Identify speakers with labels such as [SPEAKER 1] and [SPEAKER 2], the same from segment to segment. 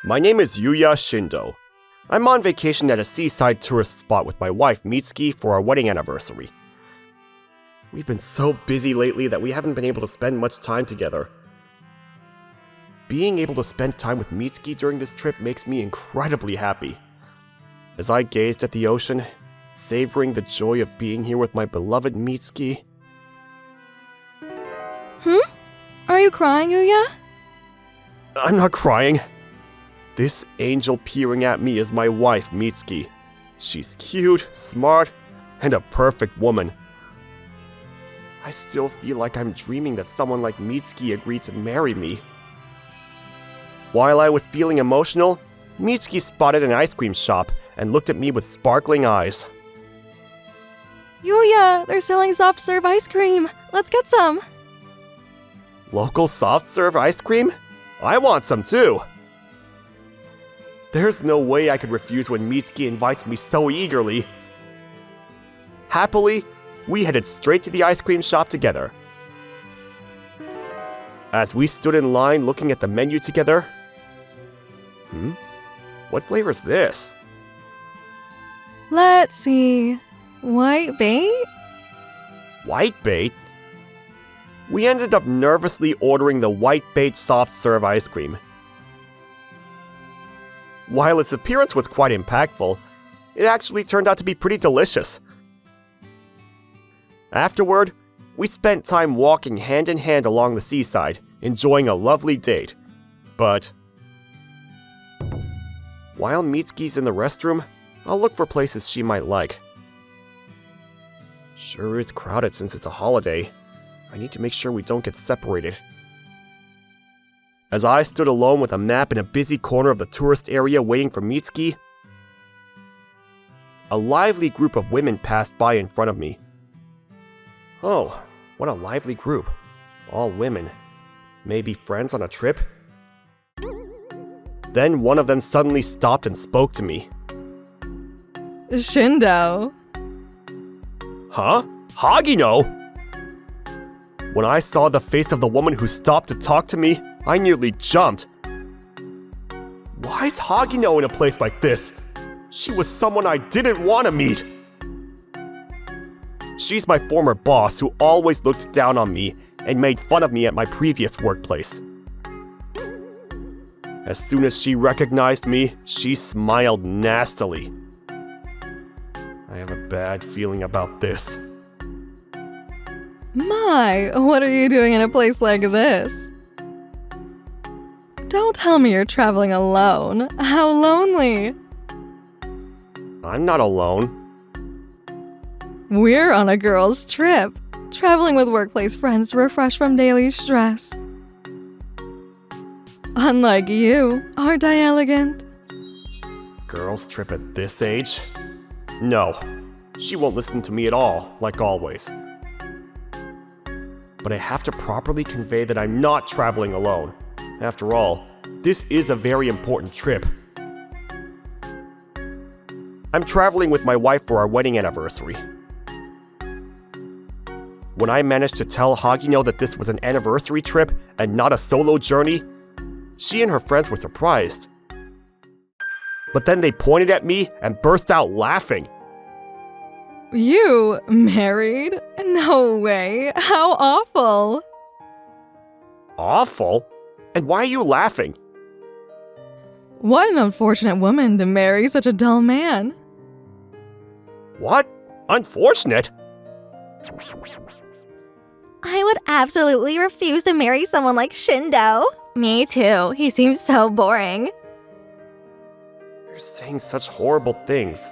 [SPEAKER 1] My name is Yuya Shindo. I'm on vacation at a seaside tourist spot with my wife Mitsuki for our wedding anniversary. We've been so busy lately that we haven't been able to spend much time together. Being able to spend time with Mitsuki during this trip makes me incredibly happy. As I gazed at the ocean, savoring the joy of being here with my beloved Mitsuki.
[SPEAKER 2] Are you crying, Yuya?
[SPEAKER 1] I'm not crying. This angel peering at me is my wife, Mitsuki. She's cute, smart, and a perfect woman. I still feel like I'm dreaming that someone like Mitsuki agreed to marry me. While I was feeling emotional, Mitsuki spotted an ice cream shop and looked at me with sparkling eyes.
[SPEAKER 2] Yuya, they're selling soft serve ice cream. Let's get some.
[SPEAKER 1] Local soft serve ice cream? I want some too! There's no way I could refuse when Mitsuki invites me so eagerly. Happily, we headed straight to the ice cream shop together. As we stood in line looking at the menu together... What flavor is this?
[SPEAKER 2] Let's see. White bait?
[SPEAKER 1] White bait? We ended up nervously ordering the white bait soft serve ice cream. While its appearance was quite impactful, it actually turned out to be pretty delicious. Afterward, we spent time walking hand in hand along the seaside, enjoying a lovely date. But while Mitsuki's in the restroom, I'll look for places she might like. Sure is crowded since it's a holiday. I need to make sure we don't get separated. As I stood alone with a map in a busy corner of the tourist area waiting for Mitsuki, a lively group of women passed by in front of me. Oh, what a lively group. All women. Maybe friends on a trip? Then one of them suddenly stopped and spoke to me.
[SPEAKER 2] Shindo.
[SPEAKER 1] Huh? Hagino? When I saw the face of the woman who stopped to talk to me, I nearly jumped. Why's Hagino in a place like this? She was someone I didn't want to meet. She's my former boss who always looked down on me and made fun of me at my previous workplace. As soon as she recognized me, she smiled nastily. I have a bad feeling about this.
[SPEAKER 2] My, what are you doing in a place like this? Don't tell me you're traveling alone. How lonely.
[SPEAKER 1] I'm not alone.
[SPEAKER 2] We're on a girls' trip, traveling with workplace friends to refresh from daily stress. Unlike you, aren't I elegant?
[SPEAKER 1] Girls' trip at this age? No, she won't listen to me at all, like always. But I have to properly convey that I'm not traveling alone. After all, this is a very important trip. I'm traveling with my wife for our wedding anniversary. When I managed to tell Hagino that this was an anniversary trip and not a solo journey, she and her friends were surprised. But then they pointed at me and burst out laughing.
[SPEAKER 2] You married? No way. How awful.
[SPEAKER 1] Awful? And why are you laughing?
[SPEAKER 2] What an unfortunate woman to marry such a dull man.
[SPEAKER 1] What? Unfortunate?
[SPEAKER 3] I would absolutely refuse to marry someone like Shindo. Me too. He seems so boring.
[SPEAKER 1] You're saying such horrible things.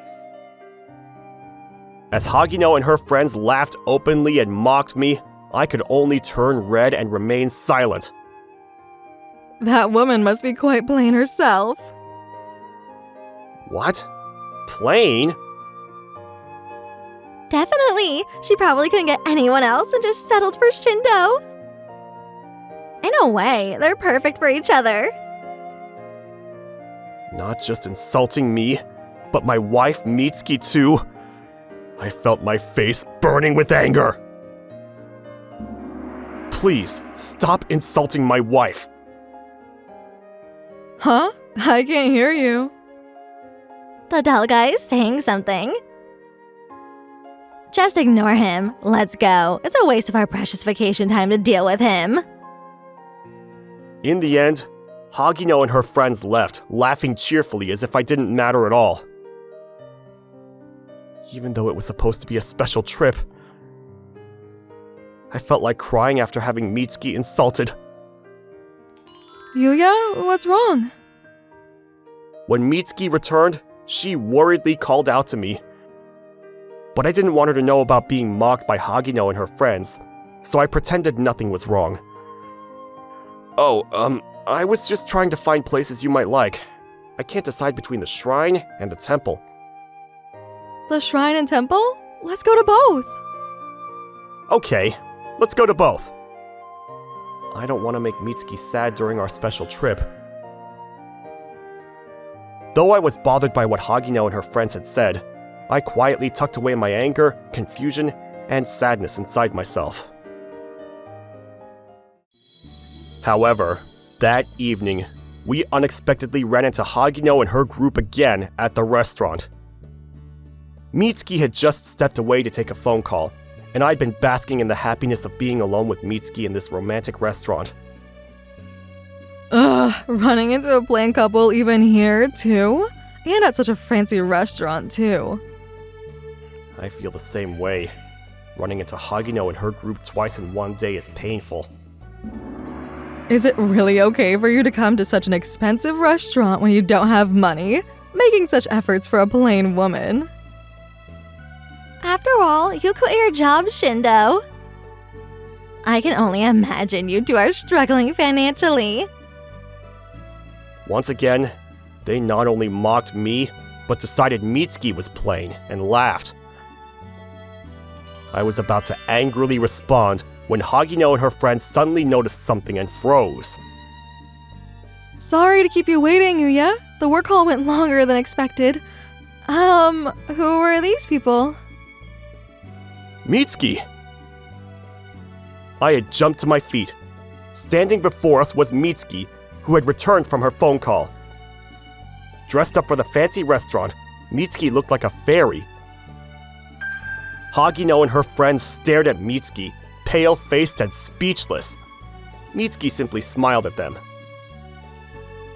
[SPEAKER 1] As Hagino and her friends laughed openly and mocked me, I could only turn red and remain silent.
[SPEAKER 2] That woman must be quite plain herself.
[SPEAKER 1] What? Plain?
[SPEAKER 3] Definitely. She probably couldn't get anyone else and just settled for Shindo. In a way, they're perfect for each other.
[SPEAKER 1] Not just insulting me, but my wife Mitsuki too. I felt my face burning with anger. Please, stop insulting my wife.
[SPEAKER 2] Huh? I can't hear you.
[SPEAKER 3] The dull guy is saying something. Just ignore him. Let's go. It's a waste of our precious vacation time to deal with him.
[SPEAKER 1] In the end, Hagino and her friends left, laughing cheerfully as if I didn't matter at all. Even though it was supposed to be a special trip, I felt like crying after having Mitsuki insulted.
[SPEAKER 2] Yuya, what's wrong?
[SPEAKER 1] When Mitsuki returned, she worriedly called out to me. But I didn't want her to know about being mocked by Hagino and her friends, so I pretended nothing was wrong. Oh, I was just trying to find places you might like. I can't decide between the shrine and the temple.
[SPEAKER 2] The shrine and temple? Let's go to both.
[SPEAKER 1] Okay, let's go to both. I don't want to make Mitsuki sad during our special trip. Though I was bothered by what Hagino and her friends had said, I quietly tucked away my anger, confusion, and sadness inside myself. However, that evening, we unexpectedly ran into Hagino and her group again at the restaurant. Mitsuki had just stepped away to take a phone call, and I'd been basking in the happiness of being alone with Mitsuki in this romantic restaurant.
[SPEAKER 2] Ugh, running into a plain couple even here, too? And at such a fancy restaurant, too.
[SPEAKER 1] I feel the same way. Running into Hagino and her group twice in one day is painful.
[SPEAKER 2] Is it really okay for you to come to such an expensive restaurant when you don't have money, making such efforts for a plain woman?
[SPEAKER 3] After all, you quit your job, Shindo. I can only imagine you two are struggling financially.
[SPEAKER 1] Once again, they not only mocked me, but decided Mitsuki was plain and laughed. I was about to angrily respond when Hagino and her friends suddenly noticed something and froze.
[SPEAKER 2] Sorry to keep you waiting, Yuya. The work call went longer than expected. Who were these people?
[SPEAKER 1] Mitsuki! I had jumped to my feet. Standing before us was Mitsuki, who had returned from her phone call. Dressed up for the fancy restaurant, Mitsuki looked like a fairy. Hagino and her friends stared at Mitsuki, pale-faced and speechless. Mitsuki simply smiled at them.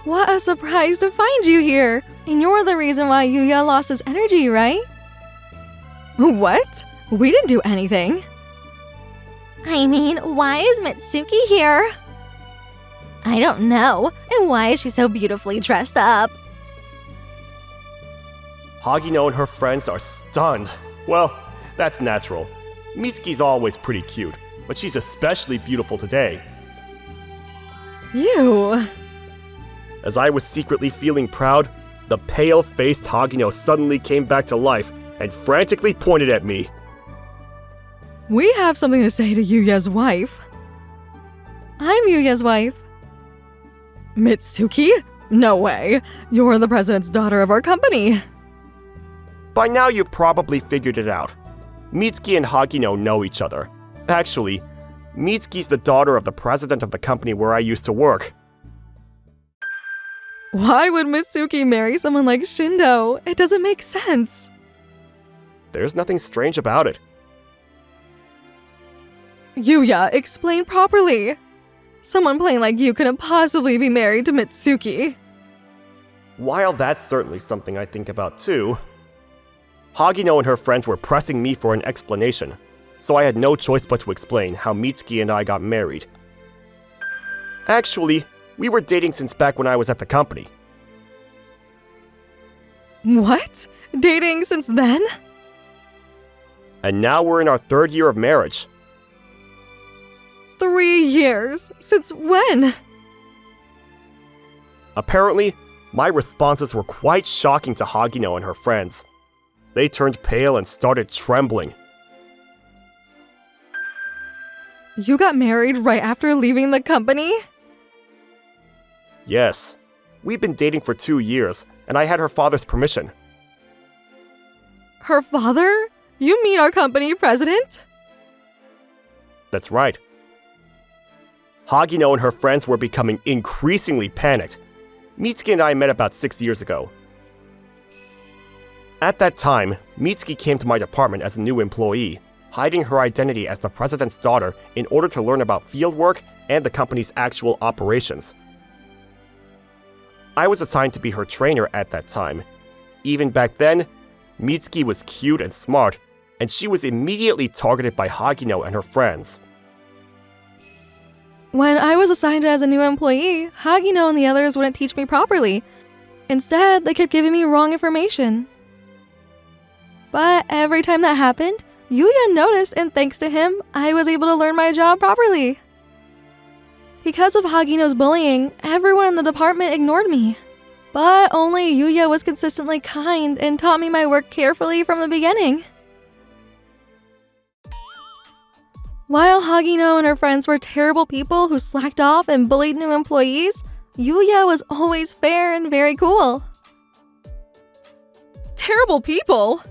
[SPEAKER 2] What a surprise to find you here! And you're the reason why Yuya lost his energy, right? What? We didn't do anything.
[SPEAKER 3] I mean, why is Mitsuki here? I don't know. And why is she so beautifully dressed up?
[SPEAKER 1] Hagino and her friends are stunned. Well, that's natural. Mitsuki's always pretty cute, but she's especially beautiful today.
[SPEAKER 2] You.
[SPEAKER 1] As I was secretly feeling proud, the pale-faced Hagino suddenly came back to life and frantically pointed at me.
[SPEAKER 2] We have something to say to Yuya's wife. I'm Yuya's wife. Mitsuki? No way. You're the president's daughter of our company.
[SPEAKER 1] By now you probably figured it out. Mitsuki and Hagino know each other. Actually, Mitsuki's the daughter of the president of the company where I used to work.
[SPEAKER 2] Why would Mitsuki marry someone like Shindo? It doesn't make sense.
[SPEAKER 1] There's nothing strange about it.
[SPEAKER 2] Yuya, explain properly. Someone plain like you couldn't possibly be married to Mitsuki.
[SPEAKER 1] While that's certainly something I think about too, Hagino and her friends were pressing me for an explanation, so I had no choice but to explain how Mitsuki and I got married. Actually, we were dating since back when I was at the company.
[SPEAKER 2] What? Dating since then?
[SPEAKER 1] And now we're in our 3rd year of marriage.
[SPEAKER 2] 3 years? Since when?
[SPEAKER 1] Apparently, my responses were quite shocking to Hagino and her friends. They turned pale and started trembling.
[SPEAKER 2] You got married right after leaving the company?
[SPEAKER 1] Yes. We've been dating for 2 years, and I had her father's permission.
[SPEAKER 2] Her father? You mean our company president?
[SPEAKER 1] That's right. Hagino and her friends were becoming increasingly panicked. Mitsuki and I met about 6 years ago. At that time, Mitsuki came to my department as a new employee, hiding her identity as the president's daughter in order to learn about fieldwork and the company's actual operations. I was assigned to be her trainer at that time. Even back then, Mitsuki was cute and smart, and she was immediately targeted by Hagino and her friends.
[SPEAKER 2] When I was assigned as a new employee, Hagino and the others wouldn't teach me properly. Instead, they kept giving me wrong information. But every time that happened, Yuya noticed, and thanks to him, I was able to learn my job properly. Because of Hagino's bullying, everyone in the department ignored me. But only Yuya was consistently kind and taught me my work carefully from the beginning. While Hagino and her friends were terrible people who slacked off and bullied new employees, Yuya was always fair and very cool. Terrible people?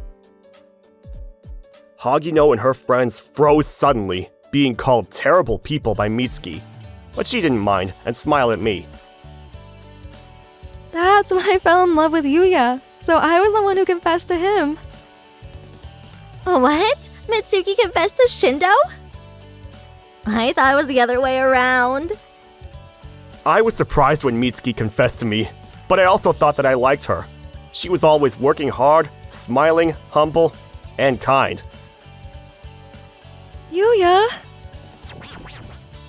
[SPEAKER 1] Hagino and her friends froze suddenly, being called terrible people by Mitsuki. But she didn't mind and smiled at me.
[SPEAKER 2] That's when I fell in love with Yuya, so I was the one who confessed to him.
[SPEAKER 3] What? Mitsuki confessed to Shindo? I thought it was the other way around.
[SPEAKER 1] I was surprised when Mitsuki confessed to me, but I also thought that I liked her. She was always working hard, smiling, humble, and kind.
[SPEAKER 2] Yuya?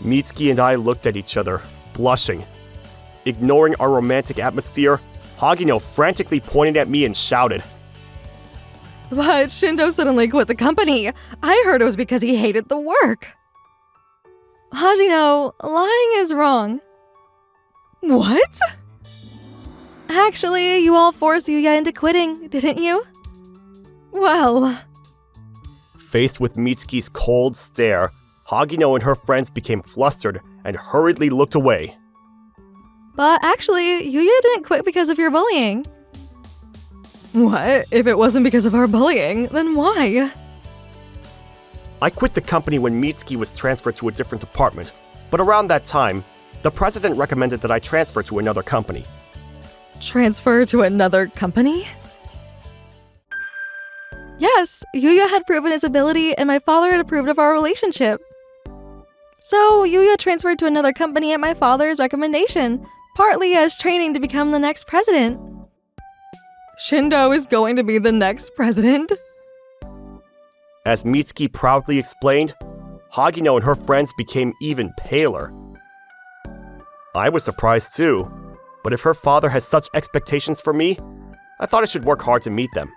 [SPEAKER 1] Mitsuki and I looked at each other, blushing. Ignoring our romantic atmosphere, Hagino frantically pointed at me and shouted,
[SPEAKER 2] But Shindo suddenly quit the company. I heard it was because he hated the work. Hagino, lying is wrong. What? Actually, you all forced Yuya into quitting, didn't you? Well...
[SPEAKER 1] Faced with Mitsuki's cold stare, Hagino and her friends became flustered and hurriedly looked away.
[SPEAKER 2] But actually, Yuya didn't quit because of your bullying. What? If it wasn't because of our bullying, then why?
[SPEAKER 1] I quit the company when Mitsuki was transferred to a different department, but around that time, the president recommended that I transfer to another company.
[SPEAKER 2] Transfer to another company? Yes, Yuya had proven his ability and my father had approved of our relationship. So Yuya transferred to another company at my father's recommendation, partly as training to become the next president. Shindo is going to be the next president?
[SPEAKER 1] As Mitsuki proudly explained, Hagino and her friends became even paler. I was surprised too, but if her father has such expectations for me, I thought I should work hard to meet them.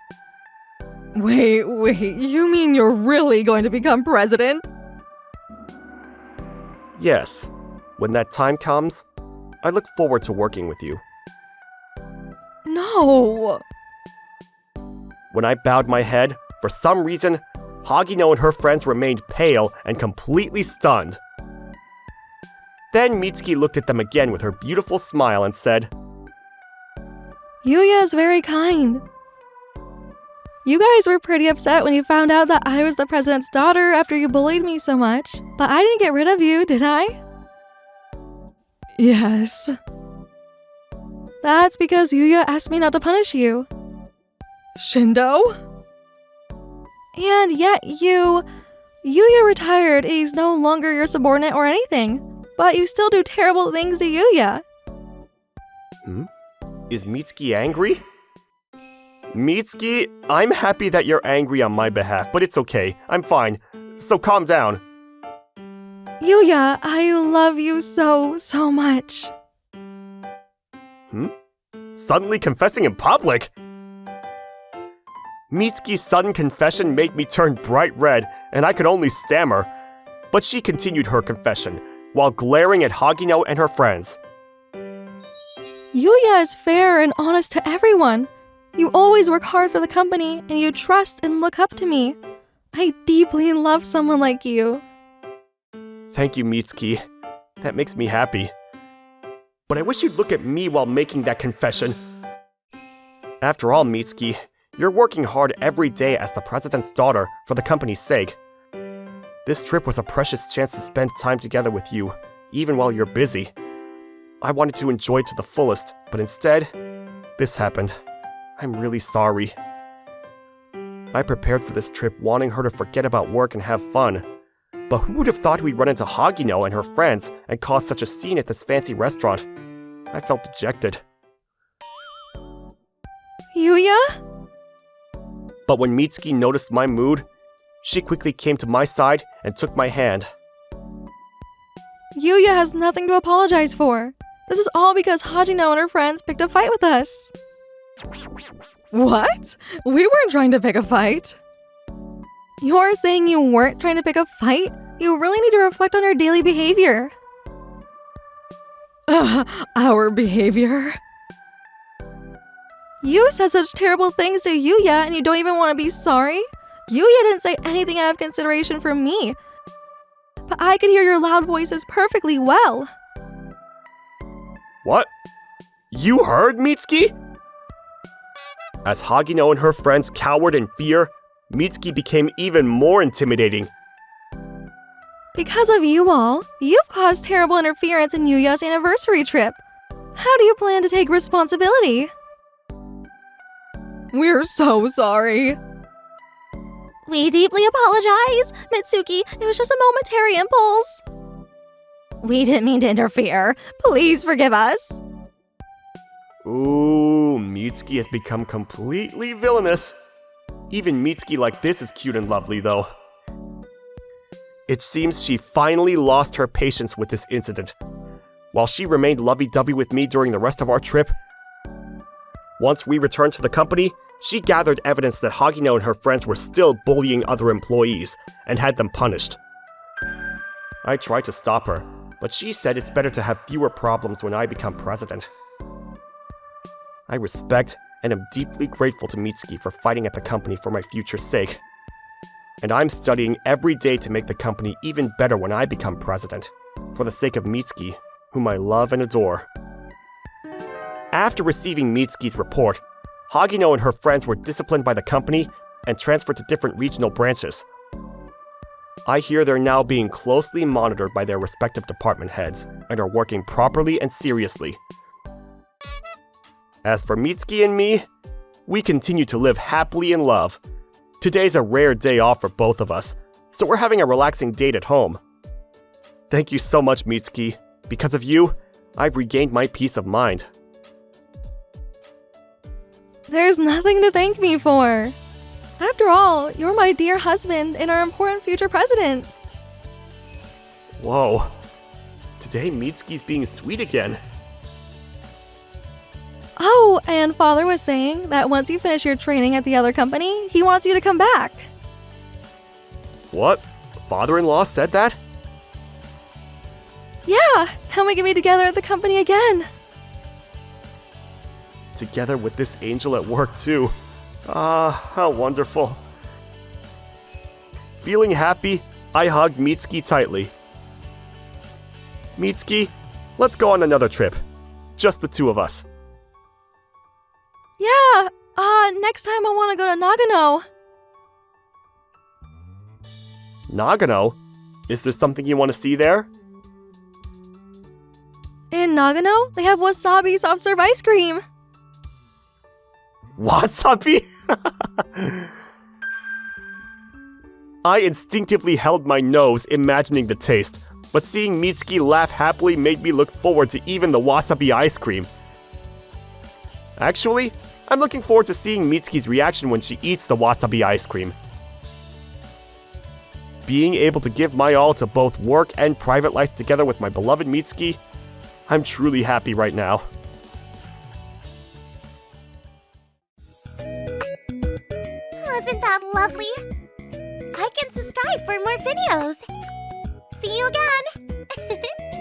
[SPEAKER 2] Wait, you mean you're really going to become president?
[SPEAKER 1] Yes, when that time comes, I look forward to working with you.
[SPEAKER 2] No!
[SPEAKER 1] When I bowed my head, for some reason, Hagino and her friends remained pale and completely stunned. Then Mitsuki looked at them again with her beautiful smile and said,
[SPEAKER 2] Yuya is very kind. You guys were pretty upset when you found out that I was the president's daughter after you bullied me so much. But I didn't get rid of you, did I? Yes. That's because Yuya asked me not to punish you. Shindo? And yet Yuya retired and he's no longer your subordinate or anything. But you still do terrible things to Yuya.
[SPEAKER 1] Is Mitsuki angry? Mitsuki, I'm happy that you're angry on my behalf, but it's okay. I'm fine. So calm down.
[SPEAKER 2] Yuya, I love you so much.
[SPEAKER 1] Suddenly confessing in public? Mitsuki's sudden confession made me turn bright red, and I could only stammer. But she continued her confession, while glaring at Hagino and her friends.
[SPEAKER 2] Yuya is fair and honest to everyone. You always work hard for the company, and you trust and look up to me. I deeply love someone like you.
[SPEAKER 1] Thank you, Mitsuki. That makes me happy. But I wish you'd look at me while making that confession. After all, Mitsuki, you're working hard every day as the president's daughter for the company's sake. This trip was a precious chance to spend time together with you, even while you're busy. I wanted to enjoy it to the fullest, but instead, this happened. I'm really sorry. I prepared for this trip wanting her to forget about work and have fun. But who would have thought we'd run into Hagino and her friends and cause such a scene at this fancy restaurant? I felt dejected.
[SPEAKER 2] Yuya?
[SPEAKER 1] But when Mitsuki noticed my mood, she quickly came to my side and took my hand.
[SPEAKER 2] Yuya has nothing to apologize for. This is all because Hagino and her friends picked a fight with us. What? We weren't trying to pick a fight. You're saying you weren't trying to pick a fight? You really need to reflect on your daily behavior. Our behavior? You said such terrible things to Yuya and you don't even want to be sorry? Yuya didn't say anything out of consideration for me. But I could hear your loud voices perfectly well.
[SPEAKER 1] What? You heard, Mitsuki? As Hagino and her friends cowered in fear, Mitsuki became even more intimidating.
[SPEAKER 2] Because of you all, you've caused terrible interference in Yuya's anniversary trip. How do you plan to take responsibility? We're so sorry.
[SPEAKER 3] We deeply apologize, Mitsuki. It was just a momentary impulse. We didn't mean to interfere. Please forgive us.
[SPEAKER 1] Ooh, Mitsuki has become completely villainous. Even Mitsuki like this is cute and lovely, though. It seems she finally lost her patience with this incident. While she remained lovey-dovey with me during the rest of our trip, once we returned to the company, she gathered evidence that Hagino and her friends were still bullying other employees and had them punished. I tried to stop her, but she said it's better to have fewer problems when I become president. I respect and am deeply grateful to Mitsuki for fighting at the company for my future's sake. And I'm studying every day to make the company even better when I become president, for the sake of Mitsuki, whom I love and adore. After receiving Mitsuki's report, Hagino and her friends were disciplined by the company and transferred to different regional branches. I hear they're now being closely monitored by their respective department heads and are working properly and seriously. As for Mitsuki and me, we continue to live happily in love. Today's a rare day off for both of us, so we're having a relaxing date at home. Thank you so much, Mitsuki. Because of you, I've regained my peace of mind.
[SPEAKER 2] There's nothing to thank me for. After all, you're my dear husband and our important future president.
[SPEAKER 1] Whoa. Today Mitsuki's being sweet again.
[SPEAKER 2] Oh, and Father was saying that once you finish your training at the other company, he wants you to come back.
[SPEAKER 1] What? Father-in-law said that?
[SPEAKER 2] Yeah, then we can be together at the company again.
[SPEAKER 1] Together with this angel at work too. Ah, how wonderful. Feeling happy, I hugged Mitsuki tightly. Mitsuki, let's go on another trip. Just the two of us.
[SPEAKER 2] Yeah, next time I want to go to Nagano.
[SPEAKER 1] Nagano? Is there something you want to see there?
[SPEAKER 2] In Nagano, they have wasabi soft serve ice cream.
[SPEAKER 1] Wasabi? I instinctively held my nose, imagining the taste, but seeing Mitsuki laugh happily made me look forward to even the wasabi ice cream. Actually, I'm looking forward to seeing Mitsuki's reaction when she eats the wasabi ice cream. Being able to give my all to both work and private life together with my beloved Mitsuki, I'm truly happy right now.
[SPEAKER 3] Wasn't that lovely? I can subscribe for more videos. See you again!